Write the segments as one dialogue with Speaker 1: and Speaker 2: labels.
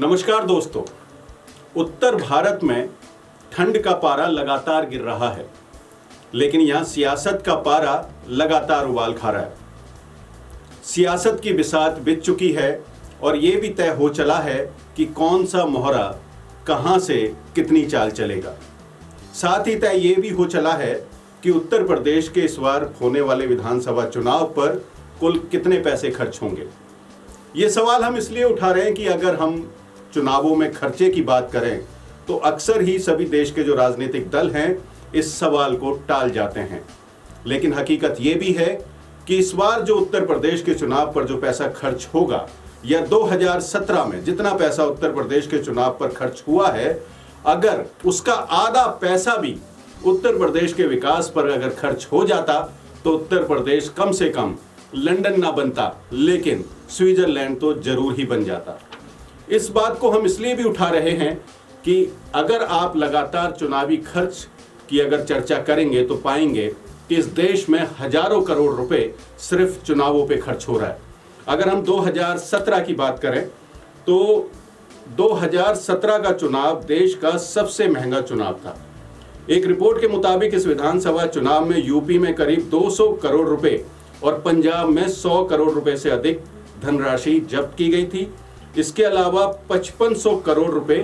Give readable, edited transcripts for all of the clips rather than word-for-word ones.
Speaker 1: नमस्कार दोस्तों। उत्तर भारत में ठंड का पारा लगातार गिर रहा है, लेकिन यहाँ सियासत का पारा लगातार उबाल खा रहा है। सियासत की बिसात बिछ चुकी है और ये भी तय हो चला है कि कौन सा मोहरा कहाँ से कितनी चाल चलेगा। साथ ही तय ये भी हो चला है कि उत्तर प्रदेश के इस बार होने वाले विधानसभा चुनाव पर कुल कितने पैसे खर्च होंगे। ये सवाल हम इसलिए उठा रहे हैं कि अगर हम चुनावों में खर्चे की बात करें तो अक्सर ही सभी देश के जो राजनीतिक दल हैं इस सवाल को टाल जाते हैं, लेकिन हकीकत ये भी है कि इस बार जो उत्तर प्रदेश के चुनाव पर जो पैसा खर्च होगा या 2017 में जितना पैसा उत्तर प्रदेश के चुनाव पर खर्च हुआ है, अगर उसका आधा पैसा भी उत्तर प्रदेश के विकास पर अगर खर्च हो जाता तो उत्तर प्रदेश कम से कम लंदन ना बनता, लेकिन स्विट्जरलैंड तो जरूर ही बन जाता। इस बात को हम इसलिए भी उठा रहे हैं कि अगर आप लगातार चुनावी खर्च की अगर चर्चा करेंगे तो पाएंगे कि इस देश में हजारों करोड़ रुपए सिर्फ चुनावों पे खर्च हो रहा है। अगर हम 2017 की बात करें तो 2017 का चुनाव देश का सबसे महंगा चुनाव था। एक रिपोर्ट के मुताबिक इस विधानसभा चुनाव में यूपी में करीब 200 करोड़ रुपए और पंजाब में 100 करोड़ रुपए से अधिक धनराशि जब्त की गई थी। इसके अलावा 5500 करोड़ रुपए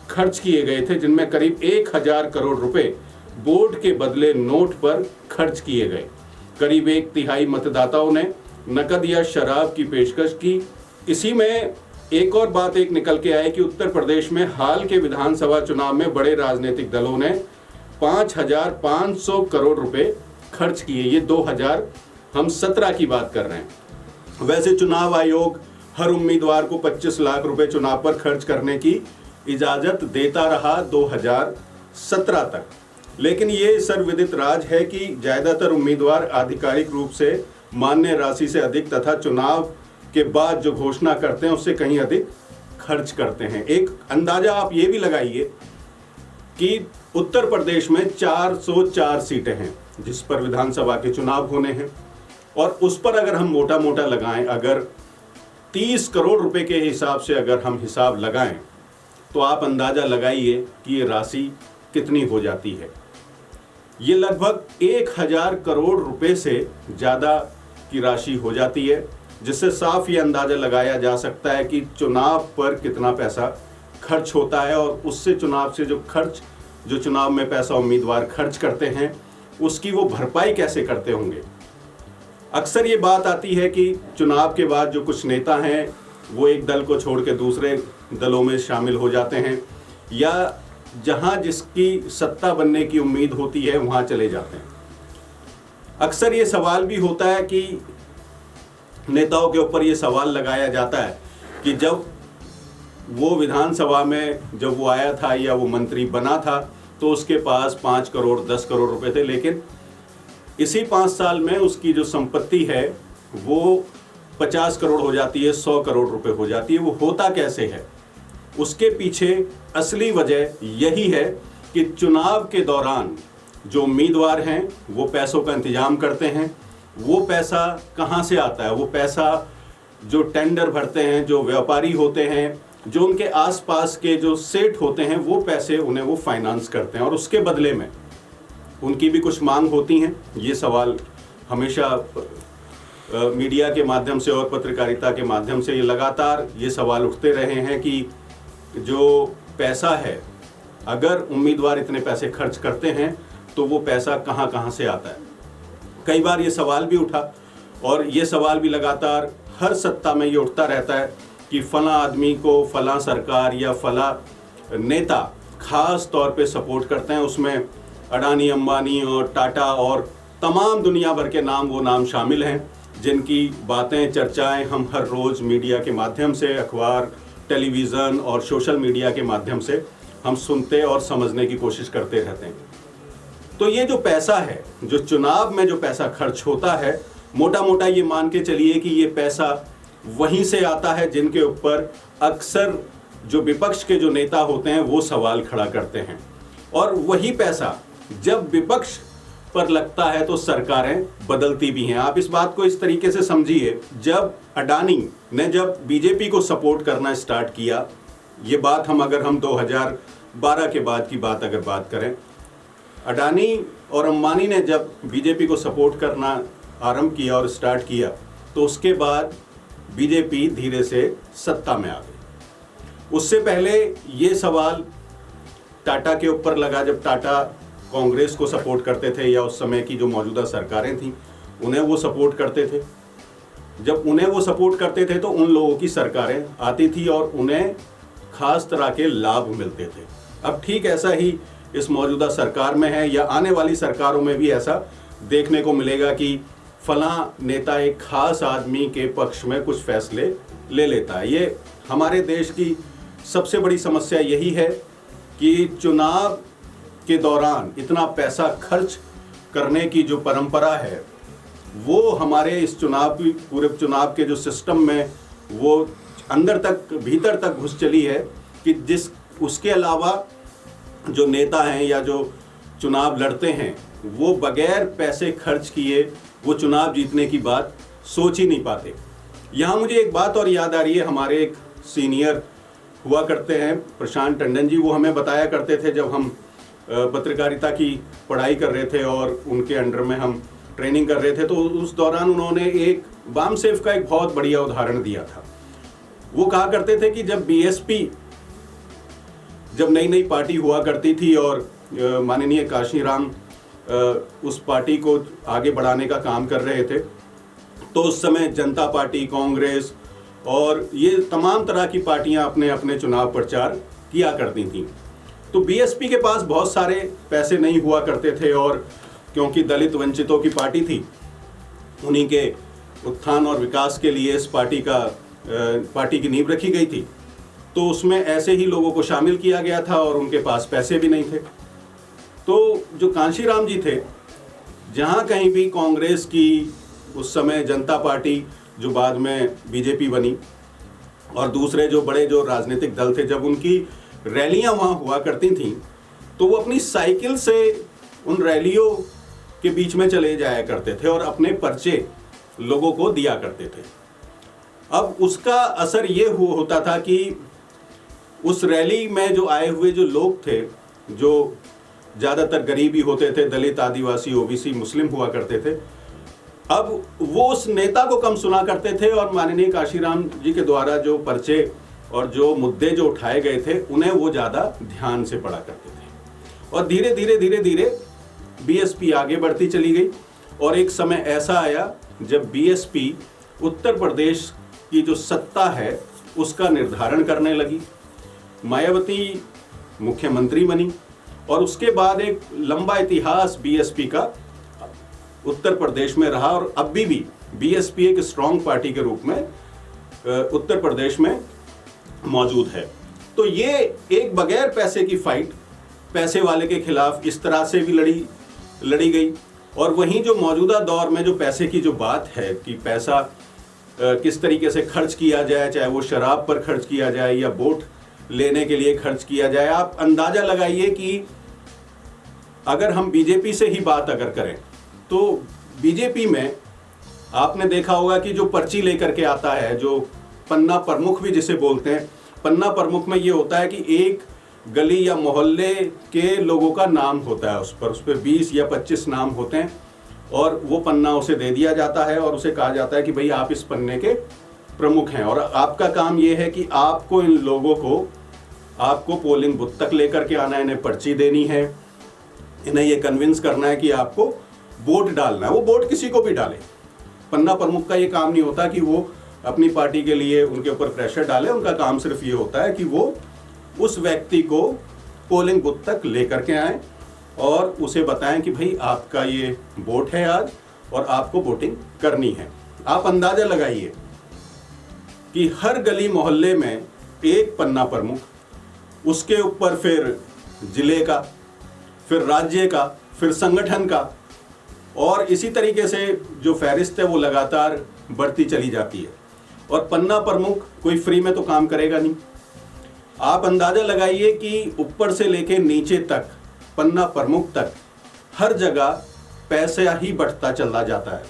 Speaker 1: खर्च किए गए थे, जिनमें करीब 1000 करोड़ रुपए वोट के बदले नोट पर खर्च किए गए। करीब 1/3 मतदाताओं ने नकद या शराब की पेशकश की। इसी में एक और बात निकल के आई कि उत्तर प्रदेश में हाल के विधानसभा चुनाव में बड़े राजनीतिक दलों ने 5500 करोड़ रुपए खर्च किए। ये 2017 की बात कर रहे हैं। वैसे चुनाव आयोग हर उम्मीदवार को 25 लाख रुपए चुनाव पर खर्च करने की इजाजत देता रहा 2017 तक, लेकिन ये सर्वविदित राज है कि ज्यादातर उम्मीदवार आधिकारिक रूप से मान्य राशि से अधिक तथा चुनाव के बाद जो घोषणा करते हैं उससे कहीं अधिक खर्च करते हैं। एक अंदाजा आप ये भी लगाइए कि उत्तर प्रदेश में 404 सीटें हैं जिस पर विधानसभा के चुनाव होने हैं, और उस पर अगर हम मोटा मोटा लगाएं, अगर 30 करोड़ रुपए के हिसाब से अगर हम हिसाब लगाएं तो आप अंदाजा लगाइए कि ये राशि कितनी हो जाती है। ये लगभग 1000 करोड़ रुपए से ज़्यादा की राशि हो जाती है, जिससे साफ ये अंदाजा लगाया जा सकता है कि चुनाव पर कितना पैसा खर्च होता है और उससे चुनाव से जो चुनाव में पैसा उम्मीदवार खर्च करते हैं उसकी वो भरपाई कैसे करते होंगे। अक्सर ये बात आती है कि चुनाव के बाद जो कुछ नेता हैं वो एक दल को छोड़ के दूसरे दलों में शामिल हो जाते हैं या जहां जिसकी सत्ता बनने की उम्मीद होती है वहां चले जाते हैं। अक्सर ये सवाल भी होता है कि नेताओं के ऊपर ये सवाल लगाया जाता है कि जब वो विधानसभा में जब वो आया था या वो मंत्री बना था तो उसके पास 5 करोड़ 10 करोड़ रुपए थे, लेकिन इसी 5 साल में उसकी जो संपत्ति है वो 50 करोड़ हो जाती है, 100 करोड़ रुपए हो जाती है। वो होता कैसे है? उसके पीछे असली वजह यही है कि चुनाव के दौरान जो उम्मीदवार हैं वो पैसों का इंतजाम करते हैं। वो पैसा कहाँ से आता है? वो पैसा जो टेंडर भरते हैं, जो व्यापारी होते हैं, जो उनके आसपास के जो सेठ होते हैं, वो पैसे उन्हें वो फाइनेंस करते हैं और उसके बदले में उनकी भी कुछ मांग होती हैं। ये सवाल हमेशा मीडिया के माध्यम से और पत्रकारिता के माध्यम से ये लगातार ये सवाल उठते रहे हैं कि जो पैसा है, अगर उम्मीदवार इतने पैसे खर्च करते हैं तो वो पैसा कहाँ कहाँ से आता है। कई बार ये सवाल भी उठा और ये सवाल भी लगातार हर सत्ता में ये उठता रहता है कि फला आदमी को फला सरकार या फला नेता खास तौर पे सपोर्ट करते हैं। उसमें अडानी, अंबानी और टाटा और तमाम दुनिया भर के नाम वो नाम शामिल हैं जिनकी बातें, चर्चाएं हम हर रोज़ मीडिया के माध्यम से, अखबार, टेलीविज़न और सोशल मीडिया के माध्यम से हम सुनते और समझने की कोशिश करते रहते हैं। तो ये जो पैसा है, जो चुनाव में जो पैसा खर्च होता है, मोटा मोटा ये मान के चलिए कि ये पैसा वहीं से आता है जिनके ऊपर अक्सर जो विपक्ष के जो नेता होते हैं वो सवाल खड़ा करते हैं, और वही पैसा जब विपक्ष पर लगता है तो सरकारें बदलती भी हैं। आप इस बात को इस तरीके से समझिए, जब अडानी ने जब बीजेपी को सपोर्ट करना स्टार्ट किया ये बात अगर हम 2012 के बाद की बात करें, अडानी और अंबानी ने जब बीजेपी को सपोर्ट करना आरंभ किया और स्टार्ट किया, तो उसके बाद बीजेपी धीरे से सत्ता में आ गई। उससे पहले ये सवाल टाटा के ऊपर लगा, जब टाटा कांग्रेस को सपोर्ट करते थे या उस समय की जो मौजूदा सरकारें थीं उन्हें वो सपोर्ट करते थे। जब उन्हें वो सपोर्ट करते थे तो उन लोगों की सरकारें आती थी और उन्हें खास तरह के लाभ मिलते थे। अब ठीक ऐसा ही इस मौजूदा सरकार में है, या आने वाली सरकारों में भी ऐसा देखने को मिलेगा कि फलां नेता एक खास आदमी के पक्ष में कुछ फैसले ले लेता है। ये हमारे देश की सबसे बड़ी समस्या यही है कि चुनाव के दौरान इतना पैसा खर्च करने की जो परंपरा है वो हमारे इस पूरे चुनाव के जो सिस्टम में वो अंदर तक, भीतर तक घुस चली है कि उसके अलावा जो नेता हैं या जो चुनाव लड़ते हैं वो बगैर पैसे खर्च किए वो चुनाव जीतने की बात सोच ही नहीं पाते। यहाँ मुझे एक बात और याद आ रही है, हमारे एक सीनियर हुआ करते हैं प्रशांत टंडन जी, वो हमें बताया करते थे जब हम पत्रकारिता की पढ़ाई कर रहे थे और उनके अंडर में हम ट्रेनिंग कर रहे थे, तो उस दौरान उन्होंने एक वामसेफ का एक बहुत बढ़िया उदाहरण दिया था। वो कहा करते थे कि जब बीएसपी जब नई पार्टी हुआ करती थी और माननीय काशीराम उस पार्टी को आगे बढ़ाने का काम कर रहे थे, तो उस समय जनता पार्टी, कांग्रेस और ये तमाम तरह की पार्टियां अपने अपने चुनाव प्रचार किया करती थीं। तो बीएसपी के पास बहुत सारे पैसे नहीं हुआ करते थे और क्योंकि दलित वंचितों की पार्टी थी, उन्हीं के उत्थान और विकास के लिए इस पार्टी की नींव रखी गई थी, तो उसमें ऐसे ही लोगों को शामिल किया गया था और उनके पास पैसे भी नहीं थे। तो जो कांशीराम जी थे, जहाँ कहीं भी कांग्रेस की, उस समय जनता पार्टी जो बाद में बीजेपी बनी, और दूसरे जो बड़े जो राजनीतिक दल थे, जब उनकी रैलियां वहाँ हुआ करती थीं तो वो अपनी साइकिल से उन रैलियों के बीच में चले जाया करते थे और अपने पर्चे लोगों को दिया करते थे। अब उसका असर ये होता था कि उस रैली में जो आए हुए जो लोग थे, जो ज़्यादातर गरीबी होते थे, दलित, आदिवासी, ओबीसी, मुस्लिम हुआ करते थे, अब वो उस नेता को कम सुना करते थे और माननीय काशीराम जी के द्वारा जो पर्चे और जो मुद्दे जो उठाए गए थे उन्हें वो ज़्यादा ध्यान से पढ़ा करते थे। और धीरे धीरे बीएसपी आगे बढ़ती चली गई और एक समय ऐसा आया जब बीएसपी उत्तर प्रदेश की जो सत्ता है उसका निर्धारण करने लगी। मायावती मुख्यमंत्री बनी और उसके बाद एक लंबा इतिहास बीएसपी का उत्तर प्रदेश में रहा और अभी भी बीएसपी एक स्ट्रांग पार्टी के रूप में उत्तर प्रदेश में मौजूद है। तो ये एक बगैर पैसे की फाइट पैसे वाले के खिलाफ इस तरह से भी लड़ी गई। और वहीं जो मौजूदा दौर में जो पैसे की जो बात है कि पैसा किस तरीके से खर्च किया जाए, चाहे वो शराब पर खर्च किया जाए या वोट लेने के लिए खर्च किया जाए, आप अंदाजा लगाइए कि अगर हम बीजेपी से ही बात अगर करें तो बीजेपी में आपने देखा होगा कि जो पर्ची लेकर के आता है, जो पन्ना प्रमुख भी जिसे बोलते हैं, पन्ना प्रमुख में ये होता है कि एक गली या मोहल्ले के लोगों का नाम होता है, उस पर 20 या 25 नाम होते हैं और वो पन्ना उसे दे दिया जाता है और उसे कहा जाता है कि भाई आप इस पन्ने के प्रमुख हैं और आपका काम ये है कि आपको इन लोगों को, आपको पोलिंग बूथ तक लेकर के आना है, इन्हें पर्ची देनी है, इन्हें ये कन्विंस करना है कि आपको वोट डालना है। वो वोट किसी को भी डाले, पन्ना प्रमुख का ये काम नहीं होता कि वो अपनी पार्टी के लिए उनके ऊपर प्रेशर डाले। उनका काम सिर्फ ये होता है कि वो उस व्यक्ति को पोलिंग बूथ तक लेकर के आए और उसे बताएं कि भाई आपका ये वोट है आज और आपको वोटिंग करनी है। आप अंदाजा लगाइए कि हर गली मोहल्ले में एक पन्ना प्रमुख, उसके ऊपर फिर जिले का, फिर राज्य का, फिर संगठन का, और इसी तरीके से जो फहरिस्त है वो लगातार बढ़ती चली जाती है। और पन्ना प्रमुख कोई फ्री में तो काम करेगा नहीं। आप अंदाजा लगाइए कि ऊपर से लेके नीचे तक, पन्ना प्रमुख तक, हर जगह पैसा ही बढ़ता चला जाता है।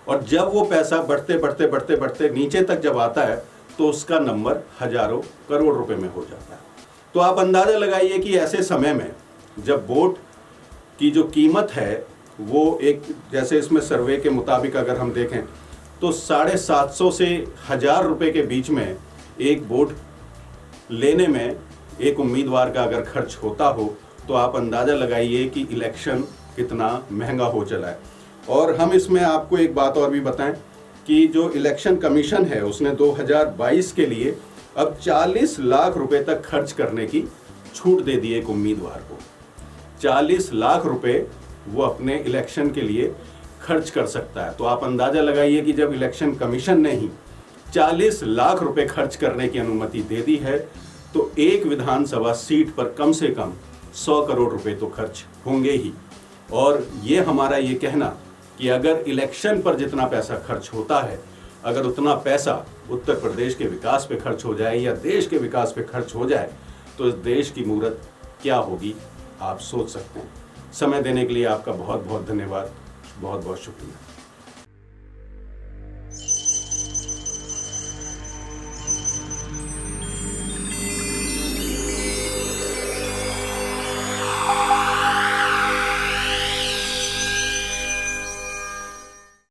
Speaker 1: और जब वो पैसा बढ़ते नीचे तक जब आता है तो उसका नंबर हजारों करोड़ रुपए में हो जाता है। तो आप अंदाज़ा लगाइए कि ऐसे समय में जब वोट की जो कीमत है वो एक, जैसे इसमें सर्वे के मुताबिक अगर हम देखें तो 750 से 1000 रुपए के बीच में एक वोट लेने में एक उम्मीदवार का अगर खर्च होता हो तो आप अंदाज़ा लगाइए कि इलेक्शन कितना महंगा हो चला है। और हम इसमें आपको एक बात और भी बताएं कि जो इलेक्शन कमीशन है उसने 2022 के लिए अब 40 लाख रुपए तक खर्च करने की छूट दे दी एक उम्मीदवार को। 40 लाख रुपए वो अपने इलेक्शन के लिए खर्च कर सकता है। तो आप अंदाज़ा लगाइए कि जब इलेक्शन कमीशन ने ही 40 लाख रुपए खर्च करने की अनुमति दे दी है तो एक विधानसभा सीट पर कम से कम 100 करोड़ रुपए तो खर्च होंगे ही। और ये हमारा ये कहना कि अगर इलेक्शन पर जितना पैसा खर्च होता है, अगर उतना पैसा उत्तर प्रदेश के विकास पे खर्च हो जाए या देश के विकास पे खर्च हो जाए तो इस देश की मूरत क्या होगी आप सोच सकते हैं। समय देने के लिए आपका बहुत बहुत धन्यवाद, बहुत बहुत शुक्रिया।